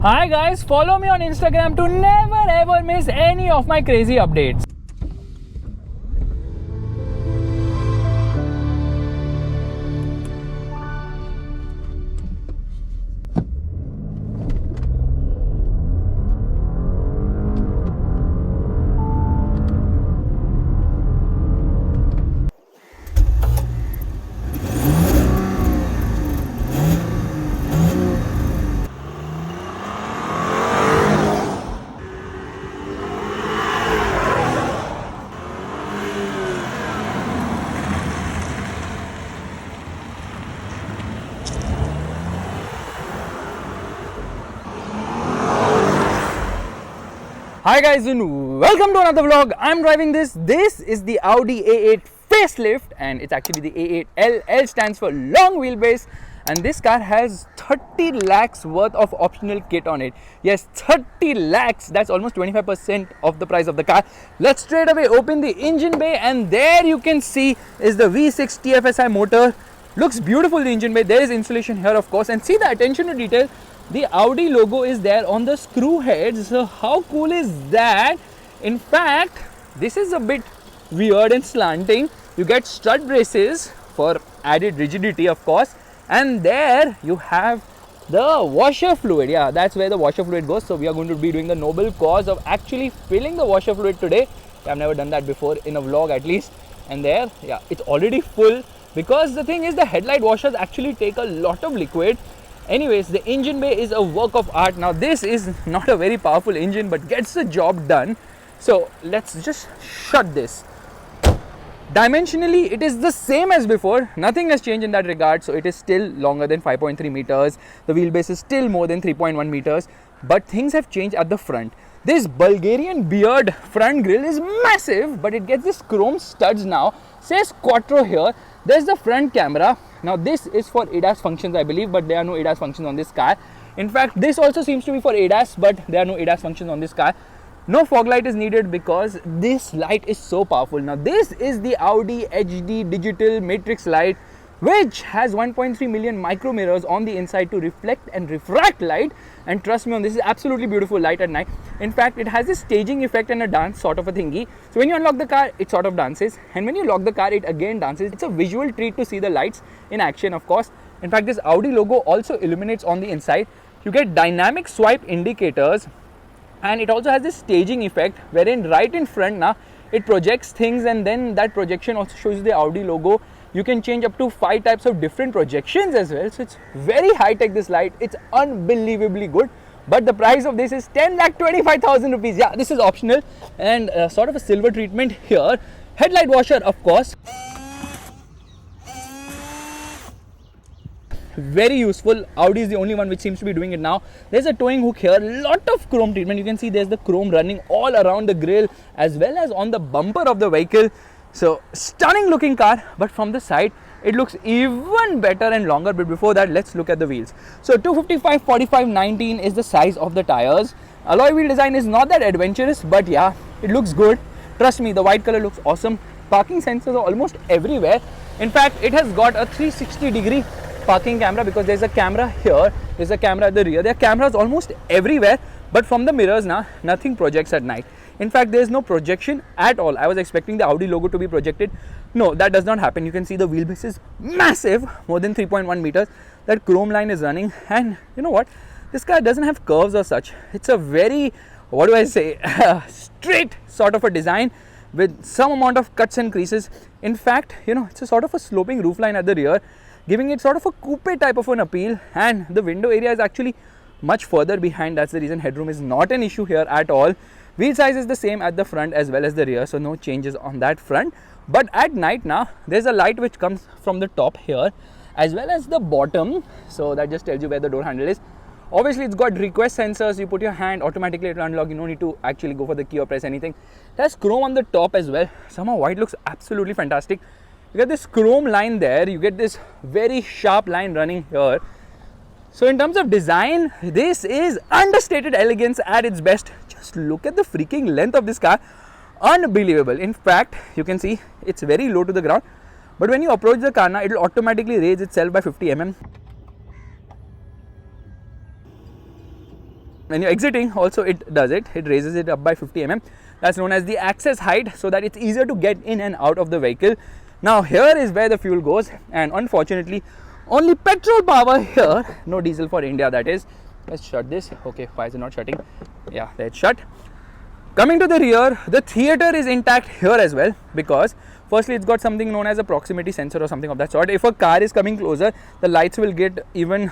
Hi guys, follow me on Instagram to never ever miss any of my crazy updates. Hi guys and welcome to another vlog. I'm driving this. This is the Audi A8 Facelift and it's actually the A8 L. L stands for long wheelbase and this car has 30 lakhs worth of optional kit on it. Yes, 30 lakhs. That's almost 25% of the price of the car. Let's straight away open the engine bay and there you can see is the V6 TFSI motor. Looks beautiful, the engine bay. There is insulation here of course, and see the attention to detail. The Audi logo is there on the screw heads. So how cool is that? In fact, this is a bit weird and slanting. You get strut braces for added rigidity of course, and there you have the washer fluid. Yeah, that's where the washer fluid goes. So we are going to be doing the noble cause of actually filling the washer fluid today. I've never done that before in a vlog at least. And there, yeah, it's already full because the thing is the headlight washers actually take a lot of liquid. Anyways, the engine bay is a work of art. Now this is not a very powerful engine but gets the job done. So let's just shut this. Dimensionally it is the same as before. Nothing has changed in that regard. So it is still longer than 5.3 meters. The wheelbase is still more than 3.1 meters. But things have changed at the front. This Bulgarian beard front grille is massive, but it gets this chrome studs now. Says Quattro here. There's the front camera. Now this is for ADAS functions I believe, but there are no ADAS functions on this car. In fact, this also seems to be for ADAS, but there are no ADAS functions on this car. No fog light is needed because this light is so powerful. Now this is the Audi HD digital matrix light, which has 1.3 million micro mirrors on the inside to reflect and refract light. And trust me on this, is absolutely beautiful light at night. In fact, it has a staging effect and a dance sort of a thingy. So when you unlock the car, it sort of dances, and when you lock the car, it again dances. It's a visual treat to see the lights in action of course. In fact, this Audi logo also illuminates on the inside. You get dynamic swipe indicators, and it also has this staging effect wherein right in front now it projects things, and then that projection also shows the Audi logo. You can change up to 5 types of different projections as well. So it's very high tech, this light. It's unbelievably good. But the price of this is 10,25,000 rupees. Yeah, this is optional and sort of a silver treatment here. Headlight washer of course. Very useful. Audi is the only one which seems to be doing it now. There's a towing hook here. Lot of chrome treatment. You can see there's the chrome running all around the grille as well as on the bumper of the vehicle. So stunning looking car, but from the side it looks even better and longer. But before that, let's look at the wheels. So 255 45 19 is the size of the tires. Alloy wheel design is not that adventurous, but yeah, it looks good. Trust me, the white color looks awesome. Parking sensors are almost everywhere. In fact, it has got a 360-degree parking camera because there's a camera here, there's a camera at the rear. There are cameras almost everywhere, but from the mirrors now, nothing projects at night. In fact, there is no projection at all. I was expecting the Audi logo to be projected. No, that does not happen. You can see the wheelbase is massive, more than 3.1 meters. That chrome line is running, and you know what? This car doesn't have curves or such. It's a very, what do I say, straight sort of a design with some amount of cuts and creases. In fact, you know, it's a sort of a sloping roofline at the rear, giving it sort of a coupe type of an appeal, and the window area is actually much further behind. That's the reason headroom is not an issue here at all. Wheel size is the same at the front as well as the rear, so no changes on that front. But at night now, there's a light which comes from the top here as well as the bottom. So that just tells you where the door handle is. Obviously, it's got request sensors. You put your hand, automatically it will unlock. You don't need to actually go for the key or press anything. It has chrome on the top as well. Somehow white looks absolutely fantastic. You get this chrome line there. You get this very sharp line running here. So in terms of design, this is understated elegance at its best. Just look at the freaking length of this car. Unbelievable. In fact, you can see it's very low to the ground. But when you approach the car now, it will automatically raise itself by 50 mm. when you're exiting also it does it. It raises it up by 50 mm. That's known as the access height, so that it's easier to get in and out of the vehicle. Now here is where the fuel goes, and unfortunately only petrol power here, no diesel for India, that is. Let's shut this. Okay, why is it not shutting? Yeah, let's shut. Coming to the rear, the theater is intact here as well, because firstly it's got something known as a proximity sensor or something of that sort. If a car is coming closer, the lights will get even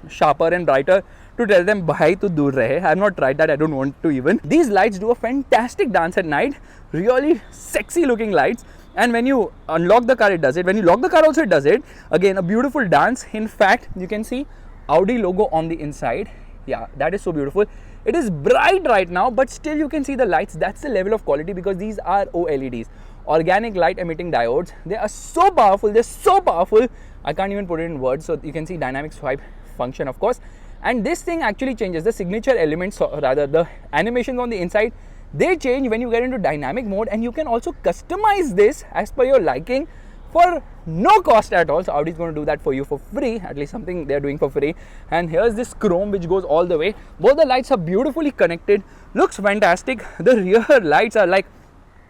sharper and brighter to tell them bhai tu dur rahe. I have not tried that, I don't want to even. These lights do a fantastic dance at night, really sexy looking lights. And when you unlock the car, it does it. When you lock the car also, it does it. Again, a beautiful dance. In fact, you can see Audi logo on the inside. Yeah, that is so beautiful. It is bright right now, but still you can see the lights. That's the level of quality, because these are OLEDs, organic light emitting diodes. They are so powerful. They're so powerful, I can't even put it in words. So you can see dynamic swipe function, of course. And this thing actually changes the signature elements, or rather the animations on the inside. They change when you get into dynamic mode, and you can also customize this as per your liking for no cost at all. So Audi is going to do that for you for free, at least something they're doing for free. And here's this chrome which goes all the way. Both the lights are beautifully connected, looks fantastic. The rear lights are like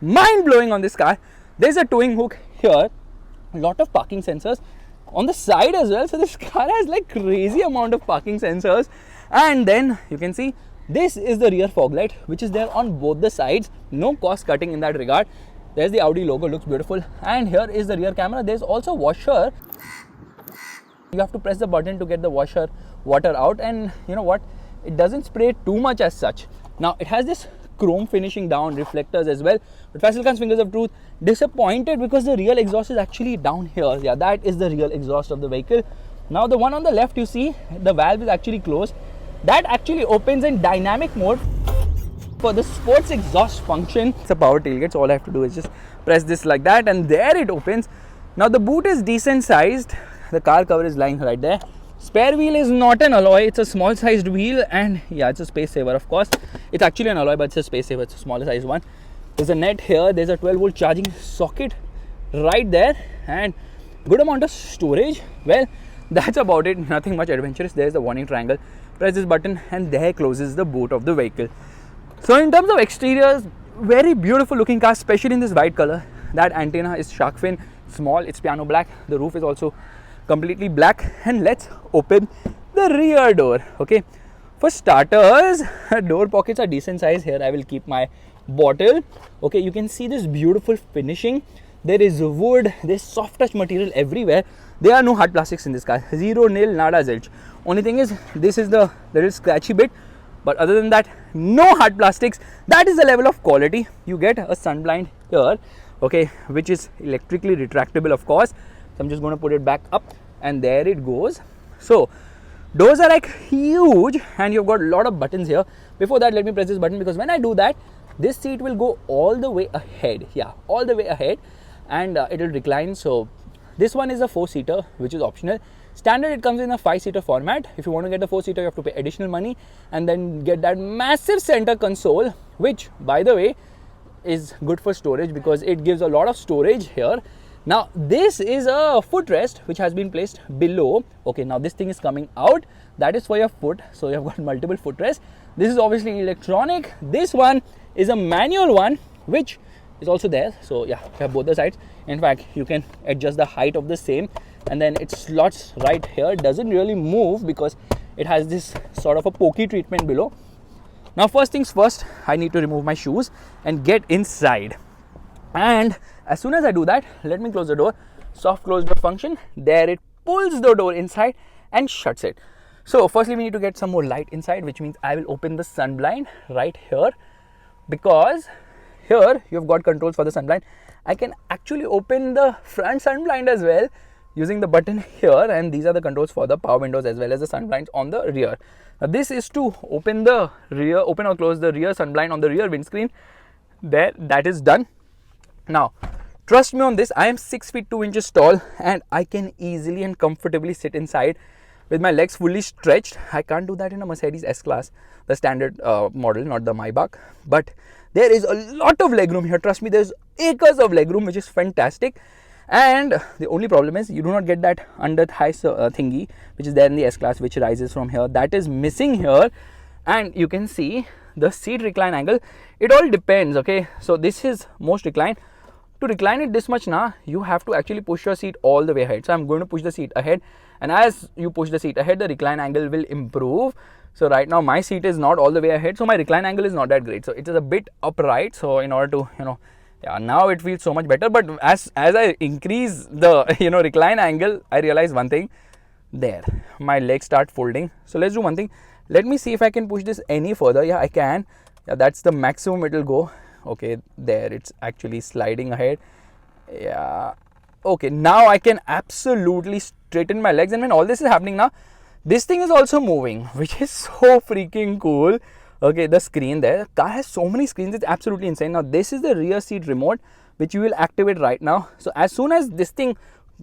mind-blowing on this car. There's a towing hook here, a lot of parking sensors on the side as well. So this car has like crazy amount of parking sensors. And then you can see this is the rear fog light, which is there on both the sides. No cost cutting in that regard. There's the Audi logo, looks beautiful. And here is the rear camera. There's also washer. You have to press the button to get the washer water out, and you know what, it doesn't spray too much as such. Now it has this chrome finishing down, reflectors as well. But Faisal Khan's fingers of truth, disappointed because the real exhaust is actually down here. Yeah, that is the real exhaust of the vehicle. Now the one on the left, you see the valve is actually closed. That actually opens in dynamic mode for the sports exhaust function. It's a power tailgate, so all I have to do is just press this like that, and there it opens. Now the boot is decent sized. The car cover is lying right there. Spare wheel is not an alloy, it's a small sized wheel, and yeah, it's a space saver, of course. It's actually an alloy, but it's a space saver, it's a smaller sized one. There's a net here, there's a 12 volt charging socket right there, and good amount of storage. Well, that's about it, nothing much adventurous. There's the warning triangle. Press this button and there closes the boot of the vehicle. So in terms of exteriors, very beautiful looking car, especially in this white color. That antenna is shark fin, small, it's piano black. The roof is also completely black. And let's open the rear door. Okay, for starters, door pockets are decent size. Here I will keep my bottle. Okay, you can see this beautiful finishing. There is wood, there's soft touch material everywhere. There are no hard plastics in this car. Zero, nil, nada, zilch. Only thing is, this is the little scratchy bit. But other than that, no hard plastics. That is the level of quality. You get a sun blind here, okay, which is electrically retractable, of course. So I'm just going to put it back up, and there it goes. So doors are like huge, and you've got a lot of buttons here. Before that, let me press this button, because when I do that, this seat will go all the way ahead. Yeah, all the way ahead, and it will recline. So this one is a 4-seater, which is optional. Standard, it comes in a 5-seater format. If you want to get the 4-seater, you have to pay additional money and then get that massive center console, which, by the way, is good for storage because it gives a lot of storage here. Now, this is a footrest which has been placed below. Okay, now this thing is coming out. That is for your foot. So you have got multiple footrests. This is obviously electronic. This one is a manual one, which is also there. So yeah, you have both the sides. In fact, you can adjust the height of the same, and then it slots right here. It doesn't really move because it has this sort of a pokey treatment below. Now first things first, I need to remove my shoes and get inside. And as soon as I do that, let me close the door. Soft close door function. There it pulls the door inside and shuts it. So firstly, we need to get some more light inside, which means I will open the sun blind right here, because here you've got controls for the sun blind. I can actually open the front sun blind as well using the button here, and these are the controls for the power windows as well as the sun blinds on the rear. Now this is to open the rear, open or close the rear sun blind on the rear windscreen. There, that is done. Now trust me on this, I am 6 feet 2 inches tall, and I can easily and comfortably sit inside with my legs fully stretched. I can't do that in a Mercedes S-Class, the standard model, not the Maybach. But there is a lot of legroom here. Trust me, there's acres of legroom, which is fantastic. And the only problem is you do not get that under thigh thingy, which is there in the S-Class, which rises from here. That is missing here. and you can see the seat recline angle. It all depends, okay? So this is most recline. To recline it this much now, you have to actually push your seat all the way ahead. So I'm going to push the seat ahead, and as you push the seat ahead, the recline angle will improve. So right now my seat is not all the way ahead, so my recline angle is not that great. So it is a bit upright. So in order to, yeah, now it feels so much better. But as I increase the recline angle, I realize one thing. There, my legs start folding. So let's do one thing. Let me see if I can push this any further. Yeah, I can. Yeah, that's the maximum it will go. Okay, there, it's actually sliding ahead. Yeah, okay, now I can absolutely straighten my legs, and when all this is happening now, this thing is also moving, which is so freaking cool. Okay, the screen there, the car has so many screens, it's absolutely insane. Now this is the rear seat remote, which you will activate right now. So as soon as this thing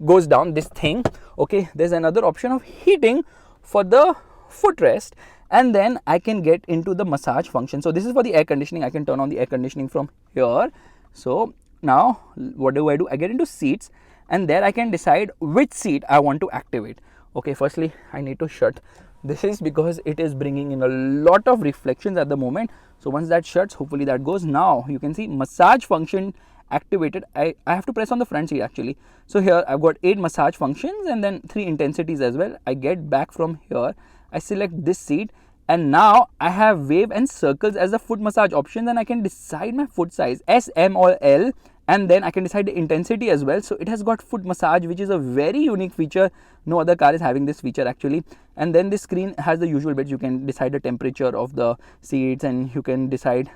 goes down, this thing, okay, there's another option of heating for the footrest, and then I can get into the massage function. So this is for the air conditioning. I can turn on the air conditioning from here. So now what do? I get into seats, and there I can decide which seat I want to activate. Okay, firstly I need to shut. This is because it is bringing in a lot of reflections at the moment. So once that shuts, hopefully that goes. Now you can see massage function activated. I have to press on the front seat actually. So here I've got 8 massage functions and then 3 intensities as well. I get back from here, I select this seat, and now I have wave and circles as the foot massage options, and I can decide my foot size, S, M or L, and then I can decide the intensity as well. So it has got foot massage, which is a very unique feature. No other car is having this feature actually. And then this screen has the usual bits. You can decide the temperature of the seats, and you can decide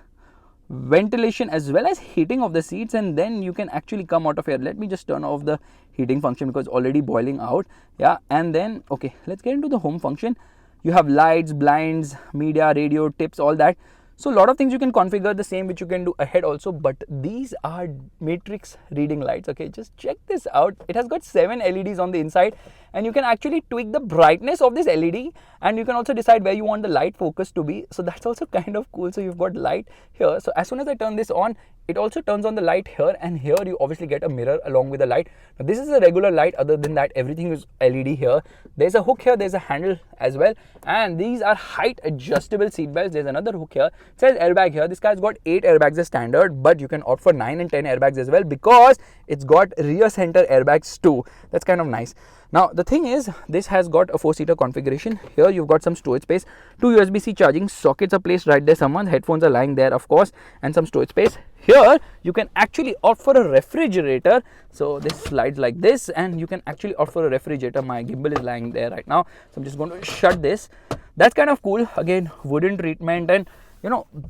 ventilation as well as heating of the seats, and then you can actually come out of here. Let me just turn off the heating function because it's already boiling out. Yeah, and then okay, let's get into the home function. You have lights, blinds, media, radio, tips, all that. So a lot of things you can configure the same which you can do ahead also, but these are matrix reading lights. Okay, just check this out. It has got 7 LEDs on the inside, and you can actually tweak the brightness of this LED, and you can also decide where you want the light focus to be. So that's also kind of cool. So you've got light here. So as soon as I turn this on, it also turns on the light here, and here you obviously get a mirror along with the light. Now this is a regular light. Other than that, everything is LED here. There's a hook here, there's a handle as well, and these are height adjustable seat belts. There's another hook here. It says airbag here. This car's got 8 airbags as standard, but you can opt for 9 and 10 airbags as well because it's got rear center airbags too. That's kind of nice. Now the thing is, this has got a 4-seater configuration. Here you've got some storage space. 2 USB-C charging sockets are placed right there. Someone's headphones are lying there, of course, and some storage space. Here you can actually opt for a refrigerator. So this slides like this, and you can actually opt for a refrigerator. My gimbal is lying there right now, so I'm just going to shut this. That's kind of cool. Again, wooden treatment and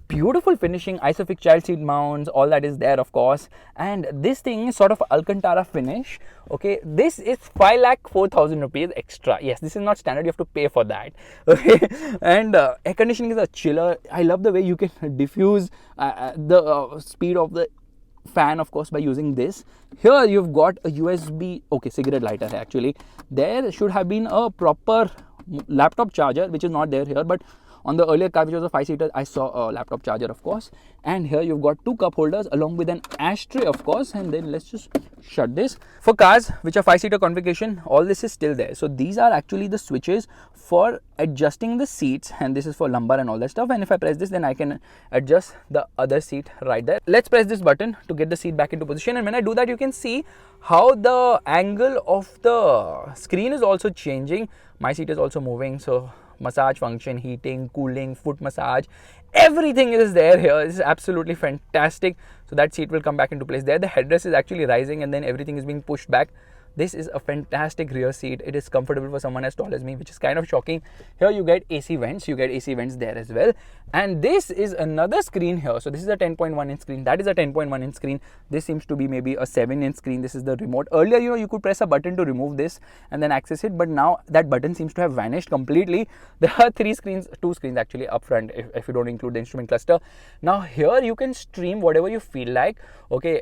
beautiful finishing, Isofix child seat mounts, all that is there, of course. And this thing is sort of Alcantara finish. Okay, this is 5,04,000 rupees extra. Yes, this is not standard, you have to pay for that. Okay, and air conditioning is a chiller. I love the way you can diffuse the speed of the fan, of course, by using this. Here you've got a USB, okay, cigarette lighter actually. There should have been a proper laptop charger, which is not there here, but on the earlier car, which was a 5-seater, I saw a laptop charger, of course. And here you've got 2 cup holders along with an ashtray, of course. And then let's just shut this. For cars which are 5-seater configuration, all this is still there. So these are actually the switches for adjusting the seats, and this is for lumbar and all that stuff. And if I press this, then I can adjust the other seat right there. Let's press this button to get the seat back into position. And when I do that, you can see how the angle of the screen is also changing. My seat is also moving. So massage function, heating, cooling, foot massage, everything is there here. This is absolutely fantastic. So that seat will come back into place there. The headrest is actually rising, and then everything is being pushed back. This is a fantastic rear seat. It is comfortable for someone as tall as me, which is kind of shocking. Here you get AC vents. You get AC vents there as well. And this is another screen here. So this is a 10.1 inch screen. That is a 10.1 inch screen. This seems to be maybe a 7 inch screen. This is the remote. Earlier, you could press a button to remove this and then access it. But now that button seems to have vanished completely. There are 2 screens actually up front if you don't include the instrument cluster. Now here you can stream whatever you feel like. Okay,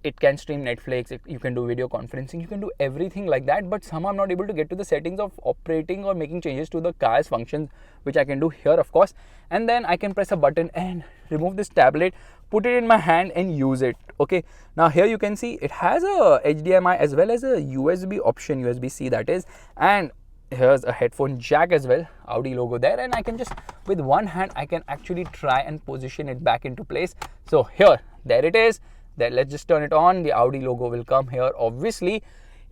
it can stream Netflix. You can do video conferencing. You can do everything like that, but somehow I'm not able to get to the settings of operating or making changes to the car's functions, which I can do here, of course. And then I can press a button and remove this tablet, put it in my hand and use it. Okay, now here you can see it has a HDMI as well as a USB option, USB-C that is, and here's a headphone jack as well, Audi logo there, and I can just with one hand I can actually try and position it back into place. So here, there it is. Then let's just turn it on. The Audi logo will come here. Obviously,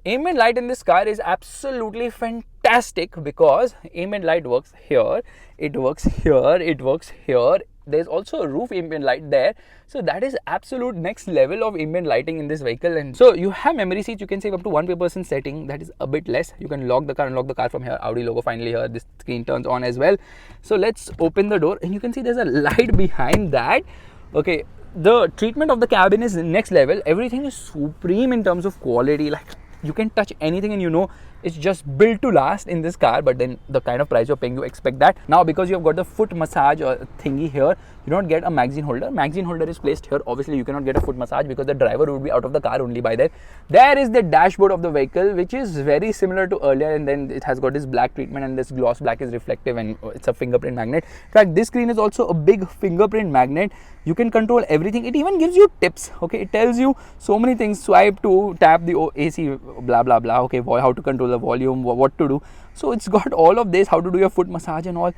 ambient light in this car is absolutely fantastic because ambient light works here, it works here, it works here. There's also a roof ambient light there. So that is absolute next level of ambient lighting in this vehicle. And so you have memory seats. You can save up to 1 per person setting. That is a bit less. You can lock the car, unlock the car from here. Audi logo finally here. This screen turns on as well. So let's open the door and you can see there's a light behind that. Okay, the treatment of the cabin is next level. Everything is supreme in terms of quality. Like, you can touch anything and you know it's just built to last in this car. But then the kind of price you're paying, you expect that. Now, because you have got the foot massage or thingy here, you don't get a magazine holder. Magazine holder is placed here. Obviously, you cannot get a foot massage because the driver would be out of the car only by then. There is the dashboard of the vehicle, which is very similar to earlier, and then it has got this black treatment, and this gloss black is reflective, and it's a fingerprint magnet. In fact, this screen is also a big fingerprint magnet. You can control everything. It even gives you tips. Okay, it tells you so many things. Swipe to tap the AC, blah blah blah. Okay, how to control the volume, what to do. So it's got all of this, how to do your foot massage and all.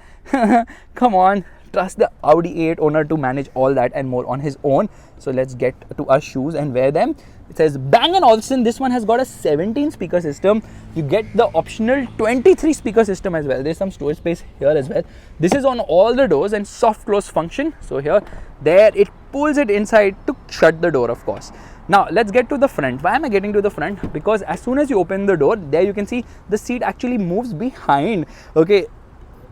Come on, trust the Audi A8 owner to manage all that and more on his own. So let's get to our shoes and wear them. It says Bang & Olufsen. This one has got a 17 speaker system. You get the optional 23 speaker system as well. There's some storage space here as well. This is on all the doors and soft close function. So here, there, it pulls it inside to shut the door, of course. Now let's get to the front. Why am I getting to the front? Because as soon as you open the door, there you can see the seat actually moves behind. Okay,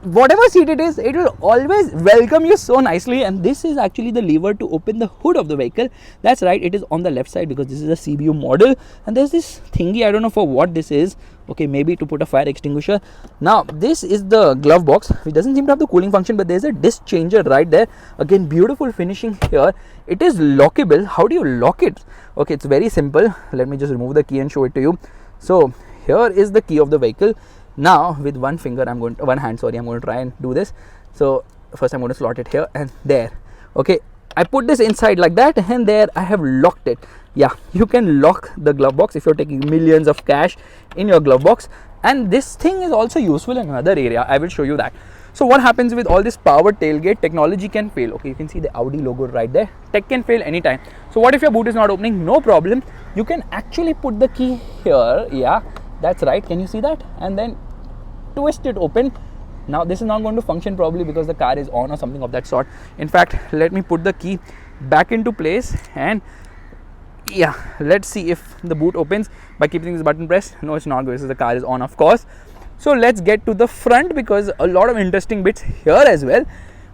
whatever seat it is, it will always welcome you so nicely. And this is actually the lever to open the hood of the vehicle. That's right, it is on the left side because this is a CBU model. And there's this thingy, I don't know for what this is. Okay, maybe to put a fire extinguisher. Now this is the glove box, which doesn't seem to have the cooling function, but there's a disc changer right there. Again, beautiful finishing here. It is lockable. How do you lock it? Okay, it's very simple. Let me just remove the key and show it to you. So here is the key of the vehicle. Now with one hand, I'm going to try and do this. So first I'm going to slot it here and there. Okay, I put this inside like that, and there I have locked it. Yeah, you can lock the glove box if you're taking millions of cash in your glove box. And this thing is also useful in another area. I will show you that. So what happens with all this powered tailgate? Technology can fail. Okay, you can see the Audi logo right there. Tech can fail anytime. So what if your boot is not opening? No problem. You can actually put the key here. Yeah, that's right. Can you see that? And then twist it open. Now this is not going to function probably because the car is on or something of that sort. In fact, let me put the key back into place, and yeah, let's see if the boot opens by keeping this button pressed. No, it's not, because the car is on, of course. So let's get to the front, because a lot of interesting bits here as well.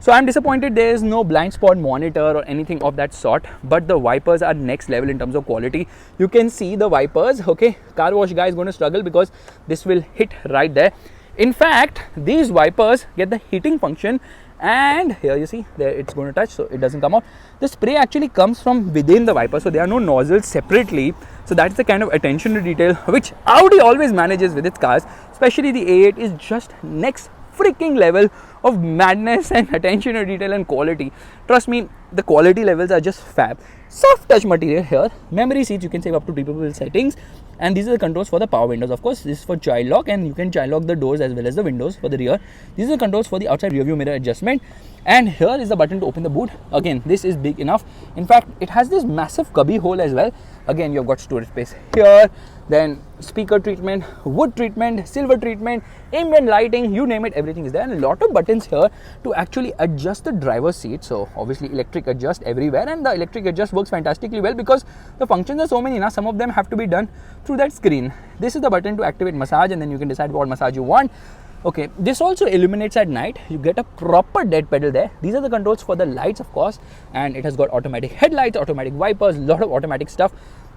So I'm disappointed there is no blind spot monitor or anything of that sort, but the wipers are next level in terms of quality. You can see the wipers. Okay, car wash guy is going to struggle because this will hit right there. In fact, these wipers get the heating function, and here you see there it's going to touch, so it doesn't come out. The spray actually comes from within the wiper, so there are no nozzles separately. So that's the kind of attention to detail which Audi always manages with its cars. Especially the A8 is just next freaking level of madness and attention to detail and quality. Trust me, the quality levels are just fab. Soft touch material here. Memory seats, you can save up to 3 people settings. And these are the controls for the power windows. Of course, this is for child lock, and you can child lock the doors as well as the windows for the rear. These are the controls for the outside rear view mirror adjustment. And here is the button to open the boot. Again, this is big enough. In fact, it has this massive cubby hole as well. Again, you've got storage space here. Then speaker treatment, wood treatment, silver treatment, ambient lighting, you name it, everything is there. And a lot of buttons here to actually adjust the driver's seat. So obviously electric adjust everywhere, and the electric adjust works fantastically well because the functions are so many now. Some of them have to be done through that screen. This is the button to activate massage, and then you can decide what massage you want. Okay, this also illuminates at night. You get a proper dead pedal there. These are the controls for the lights, of course, and it has got automatic headlights, automatic wipers, a lot of automatic stuff.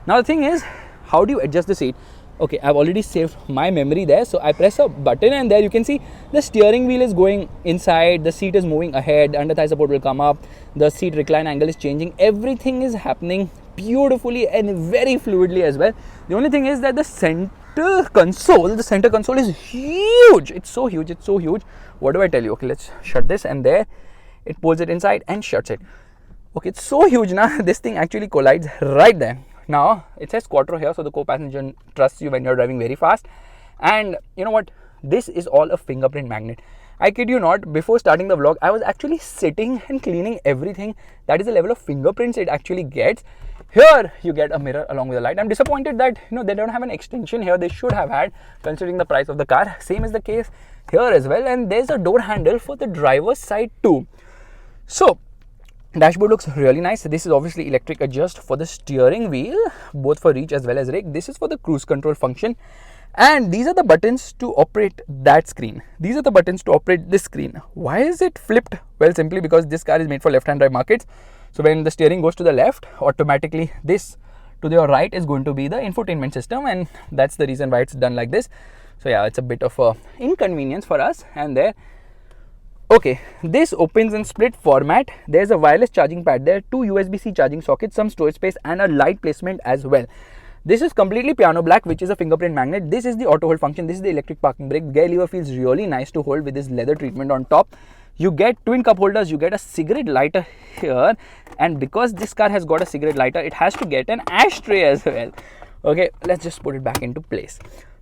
Now the thing is, how do you adjust the seat? Okay, I've already saved my memory there. So I press a button, and there you can see the steering wheel is going inside, the seat is moving ahead, under thigh support will come up, the seat recline angle is changing. Everything is happening beautifully and very fluidly as well. The only thing is that the center console is huge. It's so huge, it's so huge. What do I tell you? Okay, let's shut this, and there it pulls it inside and shuts it. Okay, it's so huge now. This thing actually collides right there. Now it says Quattro here, so the co-passenger trusts you when you're driving very fast. And you know what? this is all a fingerprint magnet. I kid you not, before starting the vlog, I was actually sitting and cleaning everything. That is the level of fingerprints it actually gets. Here you get a mirror along with the light. I'm disappointed that they don't have an extension here. They should have had, considering the price of the car. Same is the case here as well. And there's a door handle for the driver's side too. So dashboard looks really nice. This is obviously electric adjust for the steering wheel, both for reach as well as rake. This is for the cruise control function. And these are the buttons to operate that screen. These are the buttons to operate this screen. Why is it flipped? Well, simply because this car is made for left-hand drive markets. So when the steering goes to the left, automatically this to your right is going to be the infotainment system, and that's the reason why it's done like this. So yeah, it's a bit of a inconvenience for us. And there, okay, this opens in split format. There's a wireless charging pad there, 2 USB-C charging sockets, some storage space, and a light placement as well. This is completely piano black, which is a fingerprint magnet. This is the auto hold function. This is the electric parking brake. Gear lever feels really nice to hold with this leather treatment on top. You get twin cup holders, you get a cigarette lighter here, and because this car has got a cigarette lighter, it has to get an ashtray as well. Okay, let's just put it back into place.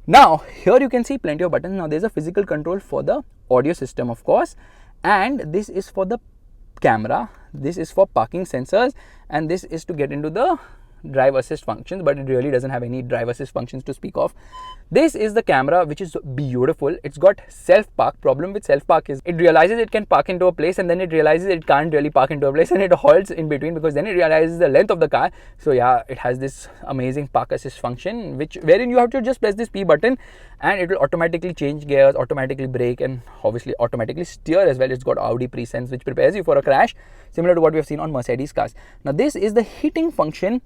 Now here you can see plenty of buttons. Now there's a physical control for the audio system, of course, and this is for the camera, this is for parking sensors, and this is to get into the drive assist functions, but it really doesn't have any drive assist functions to speak of. This is the camera, which is beautiful. It's got self park. Problem with self park is it realizes it can park into a place, and then it realizes it can't really park into a place, and it halts in between because then it realizes the length of the car. So yeah, it has this amazing park assist function, wherein you have to just press this P button and it will automatically change gears, automatically brake, and obviously automatically steer as well. It's got Audi pre-sense, which prepares you for a crash, similar to what we have seen on Mercedes cars. Now this is the heating function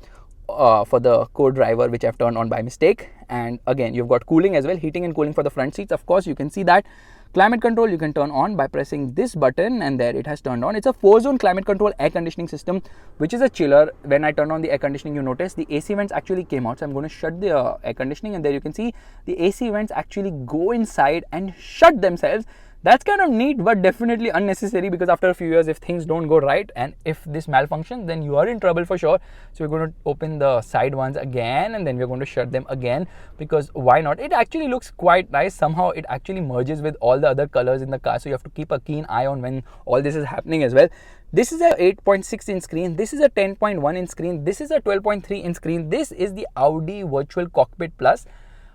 for the co-driver, which I've turned on by mistake. And again, you've got cooling as well, heating and cooling for the front seats. Of course, you can see that. Climate control you can turn on by pressing this button, and there it has turned on. It's a 4-zone climate control air conditioning system, which is a chiller. When I turn on the air conditioning, you notice the AC vents actually came out. So I'm going to shut the air conditioning, and there you can see the AC vents actually go inside and shut themselves. That's kind of neat, but definitely unnecessary, because after a few years, if things don't go right and if this malfunctions, then you are in trouble for sure. So we're going to open the side ones again, and then we're going to shut them again, because why not? It actually looks quite nice. Somehow it actually merges with all the other colors in the car, so you have to keep a keen eye on when all this is happening as well. This is a 8.6 inch screen. This is a 10.1 inch screen. This is a 12.3 inch screen. This is the Audi Virtual Cockpit Plus,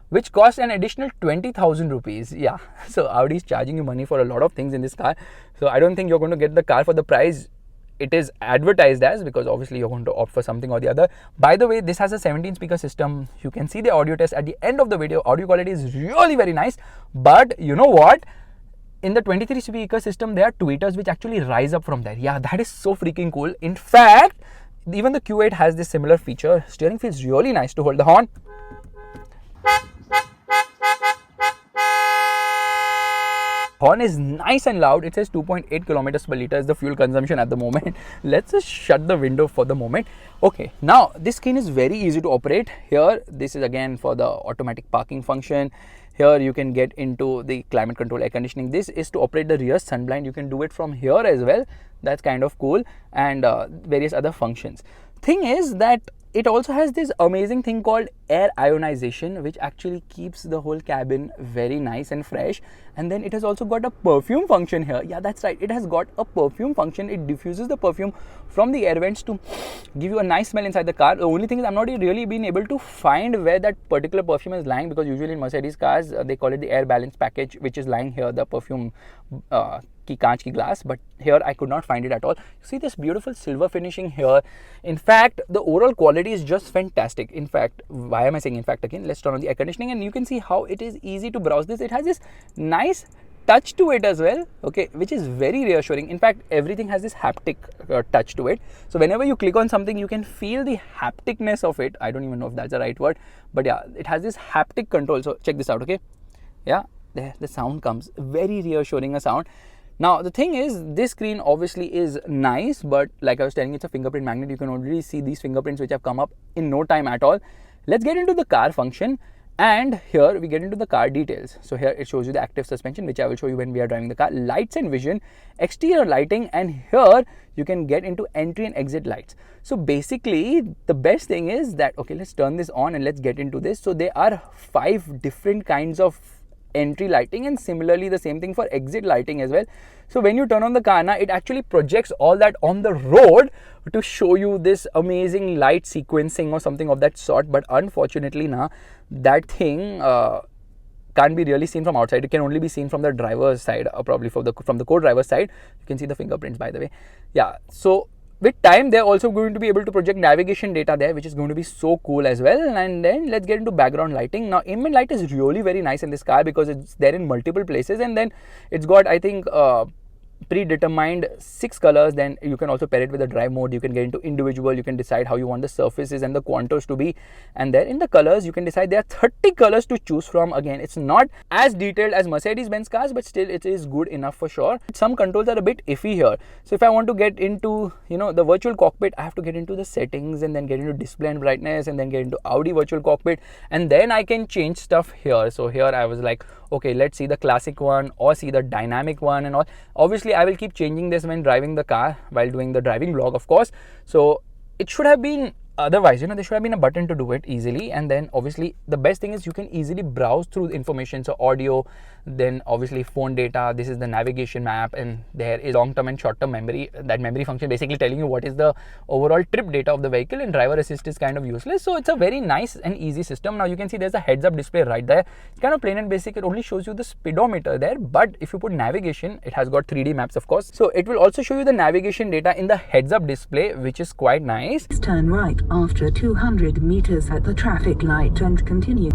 which costs an additional 20,000 rupees. Yeah, so Audi is charging you money for a lot of things in this car. So I don't think you're going to get the car for the price it is advertised as, because obviously you're going to opt for something or the other. By the way, this has a 17 speaker system. You can see the audio test at the end of the video. Audio quality is really very nice. But you know what? In the 23 speaker system, there are tweeters which actually rise up from there. Yeah, that is so freaking cool. In fact, even the Q8 has this similar feature. Steering feels really nice to hold the horn. Horn is nice and loud. It says 2.8 kilometers per liter is the fuel consumption at the moment. Let's just shut the window for the moment. Okay, now this screen is very easy to operate. Here, this is again for the automatic parking function. Here you can get into the climate control air conditioning. This is to operate the rear sunblind. You can do it from here as well. That's kind of cool. And various other functions. Thing is that it also has this amazing thing called air ionization, which actually keeps the whole cabin very nice and fresh. And then it has also got a perfume function here. Yeah, that's right. It has got a perfume function. It diffuses the perfume from the air vents to give you a nice smell inside the car. The only thing is I'm not really been able to find where that particular perfume is lying, because usually in Mercedes cars, they call it the air balance package, which is lying here, the perfume ki kaanch ki glass, but here I could not find it at all. See this beautiful silver finishing here. In fact, the overall quality is just fantastic. In fact, why am I saying in fact again? Let's turn on the air conditioning, and you can see how it is easy to browse this. It has this nice touch to it as well, okay, which is very reassuring. In fact, everything has this haptic touch to it. So whenever you click on something, you can feel the hapticness of it. I don't even know if that's the right word, but yeah, it has this haptic control. So check this out, okay? Yeah, there the sound comes, very reassuring a sound. Now the thing is, this screen obviously is nice, but like I was telling you, it's a fingerprint magnet. You can already see these fingerprints which have come up in no time at all. Let's get into the car function, and here we get into the car details. So here it shows you the active suspension, which I will show you when we are driving the car, lights and vision, exterior lighting, and here you can get into entry and exit lights. So basically the best thing is that, okay, let's turn this on and let's get into this. So there are 5 different kinds of entry lighting, and similarly the same thing for exit lighting as well. So when you turn on the car now, it actually projects all that on the road to show you this amazing light sequencing or something of that sort. But unfortunately now, that thing can't be really seen from outside. It can only be seen from the driver's side, or probably from the co-driver's side. You can see the fingerprints, by the way. Yeah, so with time, they're also going to be able to project navigation data there, which is going to be so cool as well. And then let's get into background lighting. Now, ambient light is really very nice in this car because it's there in multiple places, and then it's got, I think, predetermined 6 colors. Then you can also pair it with the drive mode. You can get into individual. You can decide how you want the surfaces and the contours to be, and there in the colors you can decide there are 30 colors to choose from. Again, it's not as detailed as Mercedes-Benz cars, but still it is good enough for sure. Some controls are a bit iffy here, so if I want to get into, you know, the virtual cockpit, I have to get into the settings and then get into display and brightness and then get into Audi virtual cockpit, and then I can change stuff here. So here I was like, okay, let's see the classic one or see the dynamic one and all. Obviously I will keep changing this when driving the car, while doing the driving vlog, of course. So it should have been otherwise, you know, there should have been a button to do it easily. And then obviously the best thing is you can easily browse through the information. So audio, then obviously phone data, this is the navigation map, and there is long-term and short-term memory. That memory function basically telling you what is the overall trip data of the vehicle, and driver assist is kind of useless. So it's a very nice and easy system. Now you can see there's a heads-up display right there. It's kind of plain and basic. It only shows you the speedometer there, but if you put navigation, it has got 3D maps, of course. So it will also show you the navigation data in the heads-up display, which is quite nice. Turn right after 200 meters at the traffic light and continue.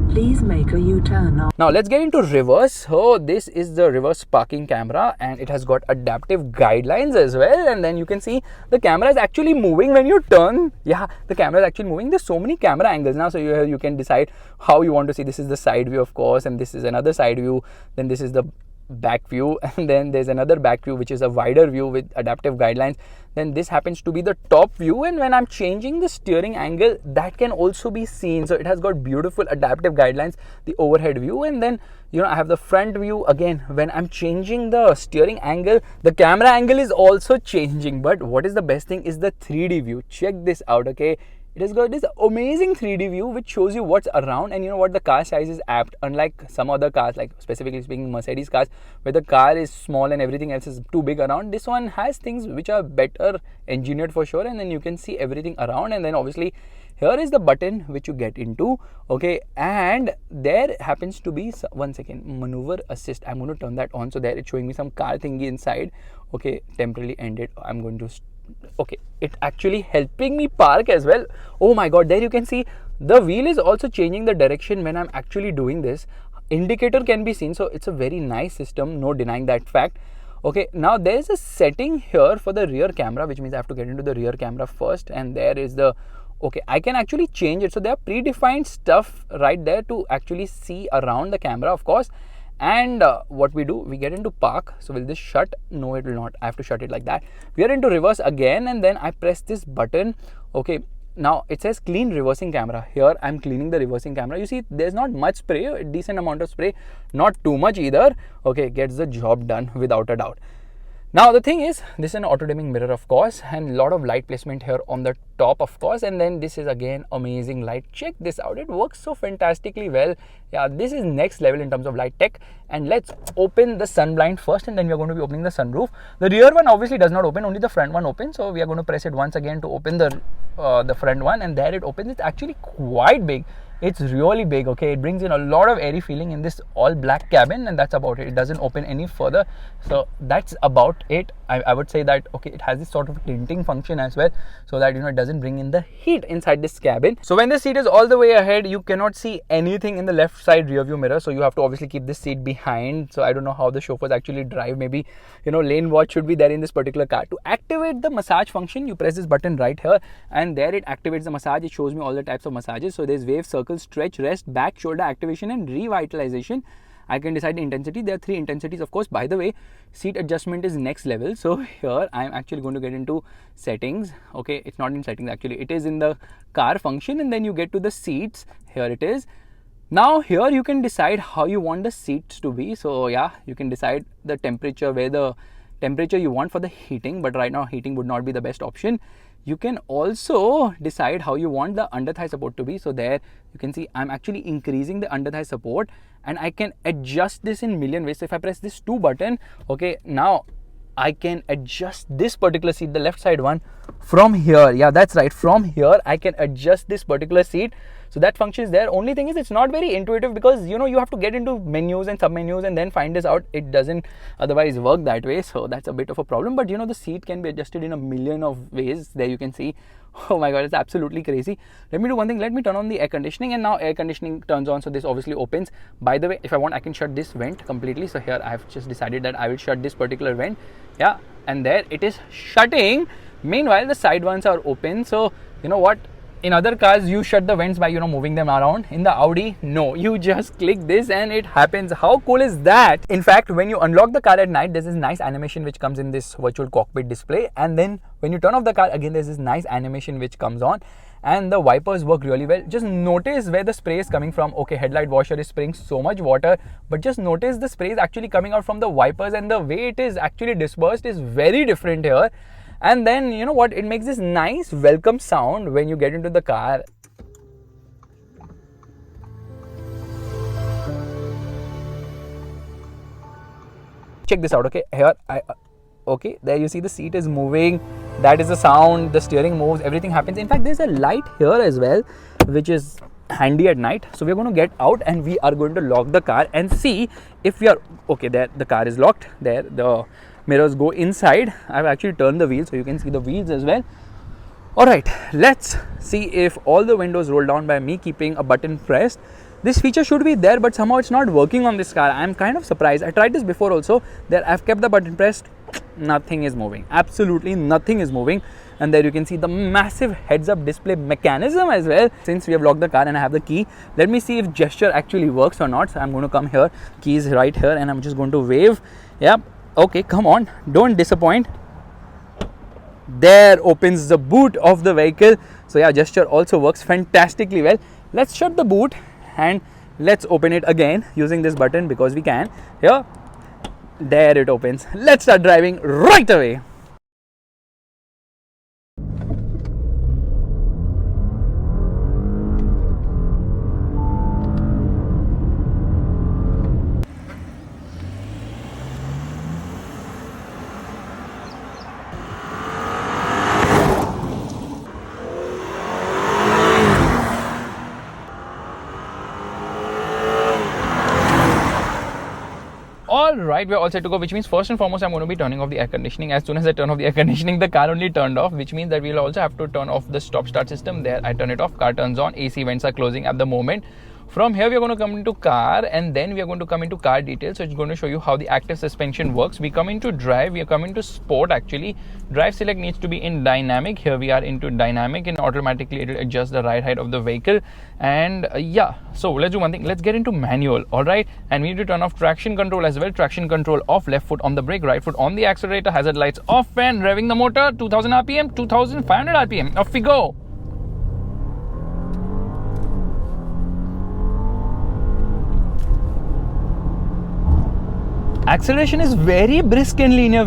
Please make a U-turn. Now let's get into reverse. So this is the reverse parking camera, and it has got adaptive guidelines as well. And then you can see the camera is actually moving when you turn. Yeah, the camera is actually moving. There's so many camera angles now, so you can decide how you want to see. This is the side view, of course, and this is another side view. Then this is the back view, and then there's another back view which is a wider view with adaptive guidelines. Then this happens to be the top view, and when I'm changing the steering angle, that can also be seen. So it has got beautiful adaptive guidelines, the overhead view. And then, you know, I have the front view. Again, when I'm changing the steering angle, the camera angle is also changing. But what is the best thing is the 3D view. Check this out, okay? It has got this amazing 3D view which shows you what's around, and you know what, the car size is apt, unlike some other cars, like specifically speaking Mercedes cars, where the car is small and everything else is too big around. This one has things which are better engineered for sure, and then you can see everything around. And then obviously here is the button which you get into, okay, and there happens to be, one second, maneuver assist. I'm going to turn that on. So there it's showing me some car thingy inside. Okay, temporarily ended. I'm going to okay, it actually helping me park as well. Oh my god, there you can see the wheel is also changing the direction when I'm actually doing this. Indicator can be seen, so it's a very nice system, no denying that fact. Okay, now there's a setting here for the rear camera, which means I have to get into the rear camera first, and there is the, okay, I can actually change it. So there are predefined stuff right there to actually see around the camera, of course. And what we do, we get into park. So will this shut? No, it will not. I have to shut it like that. We are into reverse again, and then I press this button. Okay, now it says clean reversing camera. Here I'm cleaning the reversing camera. You see there's not much spray, a decent amount of spray, not too much either. Okay, gets the job done without a doubt. Now the thing is, this is an auto dimming mirror, of course, and a lot of light placement here on the top, of course. And then this is again amazing light. Check this out, it works so fantastically well. Yeah, this is next level in terms of light tech. And let's open the sun blind first, and then we are going to be opening the sunroof. The rear one obviously does not open, only the front one opens. So we are going to press it once again to open the front one, and there it opens. It's actually quite big. It's really big, okay? It brings in a lot of airy feeling in this all black cabin, and that's about it. It doesn't open any further. So that's about it. I would say that, okay, it has this sort of tinting function as well, so that, you know, it doesn't bring in the heat inside this cabin. So when the seat is all the way ahead, you cannot see anything in the left side rear view mirror. So you have to obviously keep this seat behind. So I don't know how the chauffeurs actually drive. Maybe, you know, lane watch should be there in this particular car. To activate the massage function, you press this button right here, and there it activates the massage. It shows me all the types of massages. So there's wave, circle, stretch, rest, back, shoulder activation, and revitalization. I can decide the intensity. There are 3 intensities, of course. By the way, seat adjustment is next level. So here I'm actually going to get into settings. Okay, it's not in settings actually. It is in the car function, and then you get to the seats. Here it is. Now here you can decide how you want the seats to be. So yeah, you can decide the temperature, where the temperature you want for the heating, but right now heating would not be the best option. you can also decide how you want the under thigh support to be. So there you can see I'm actually increasing the under thigh support, and I can adjust this in million ways. So if I press this 2 button, okay, now I can adjust this particular seat, the left side one, from here. Yeah, that's right, from here I can adjust this particular seat. So that function is there. Only thing is it's not very intuitive, because you know you have to get into menus and sub menus and then find this out. It doesn't otherwise work that way, so that's a bit of a problem. But you know, the seat can be adjusted in a million of ways. There you can see. Oh my god, it's absolutely crazy. Let me do one thing. Let me turn on the air conditioning, and now air conditioning turns on, so this obviously opens. By the way, if I want, I can shut this vent completely. So here I have just decided that I will shut this particular vent. Yeah, and there it is shutting. Meanwhile, the side ones are open. So you know what? In other cars, you shut the vents by, you know, moving them around. In the Audi, no, you just click this and it happens. How cool is that? In fact, when you unlock the car at night, there's this nice animation which comes in this virtual cockpit display. And then when you turn off the car, again, there's this nice animation which comes on. And the wipers work really well. Just notice where the spray is coming from. Okay, headlight washer is spraying so much water, but just notice the spray is actually coming out from the wipers, and the way it is actually dispersed is very different here. And then you know what, it makes this nice welcome sound when you get into the car. Check this out. Okay, here okay, there you see the seat is moving. That is the sound. The steering moves, everything happens. In fact, there's a light here as well, which is handy at night. So we're going to get out and we are going to lock the car and see if we are okay. There the car is locked. There the mirrors go inside. I've actually turned the wheels so you can see the wheels as well. Alright, let's see if all the windows roll down by me keeping a button pressed. This feature should be there, but somehow it's not working on this car. I'm kind of surprised. I tried this before also. There I've kept the button pressed. Nothing is moving. Absolutely nothing is moving. And there you can see the massive heads-up display mechanism as well. Since we have locked the car and I have the key, let me see if gesture actually works or not. So I'm going to come here. Key is right here and I'm just going to wave. Yep. Okay, come on, don't disappoint. There opens the boot of the vehicle. So yeah, gesture also works fantastically well. Let's shut the boot and let's open it again using this button, because we can. Here, there it opens. Let's start driving right away. Alright, we're all set to go, which means first and foremost I'm going to be turning off the air conditioning. As soon as I turn off the air conditioning, the car only turned off, which means that we'll also have to turn off the stop start system. There I turn it off, car turns on, AC vents are closing at the moment. From here, we are going to come into car and then we are going to come into car details. So it's going to show you how the active suspension works. We come into drive, we are coming to sport actually. Drive select needs to be in dynamic. Here we are into dynamic and automatically it will adjust the ride height of the vehicle. And yeah, so let's do one thing. Let's get into manual, alright? And we need to turn off traction control as well. Traction control off, left foot on the brake, right foot on the accelerator, hazard lights off, and revving the motor, 2000 RPM, 2500 RPM. Off we go. Acceleration is very brisk and linear,